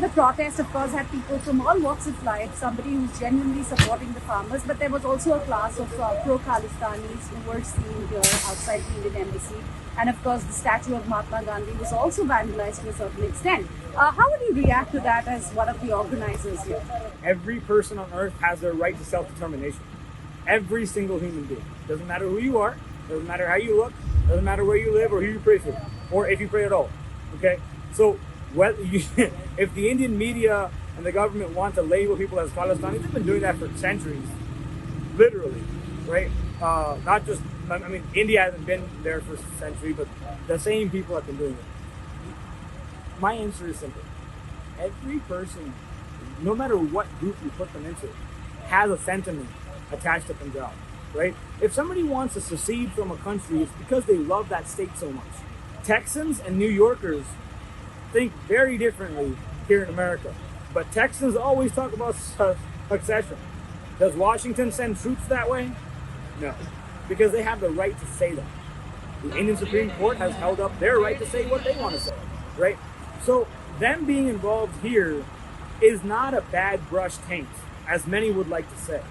the protest, of course, had people from all walks of life, somebody who's genuinely supporting the farmers, but there was also a class of pro-Khalistanis who were seen here outside the Indian embassy. And of course, the statue of Mahatma Gandhi was also vandalized to a certain extent. How would you react to that as one of the organizers here? Every person on earth has their right to self-determination. Every single human being. Doesn't matter who you are, doesn't matter how you look, doesn't matter where you live or who you pray for, or if you pray at all. Okay? So, if the Indian media and the government want to label people as Khalistanis, they've been doing that for centuries. Literally. Right? Not just, I mean, India hasn't been there for a century, but the same people have been doing it. My answer is simple. Every person, no matter what group you put them into, has a sentiment attached to Punjab, right? If somebody wants to secede from a country, it's because they love that state so much. Texans and New Yorkers think very differently here in America, but Texans always talk about succession. Does Washington send troops that way? No, because they have the right to say that. The Indian Supreme Court has held up their right to say what they want to say, right? So them being involved here is not a bad brush taint, as many would like to say.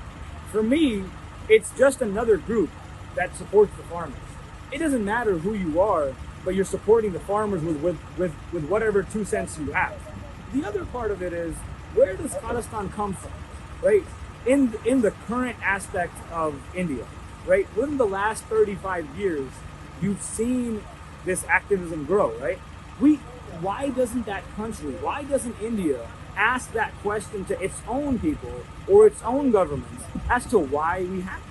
For me, it's just another group that supports the farmers. It doesn't matter who you are, but you're supporting the farmers with whatever 2 cents you have. The other part of it is, where does Khalistan come from, right? In the current aspect of India, right? Within the last 35 years, you've seen this activism grow, right? Why doesn't that country, why doesn't India ask that question to its own people or its own governments as to why we have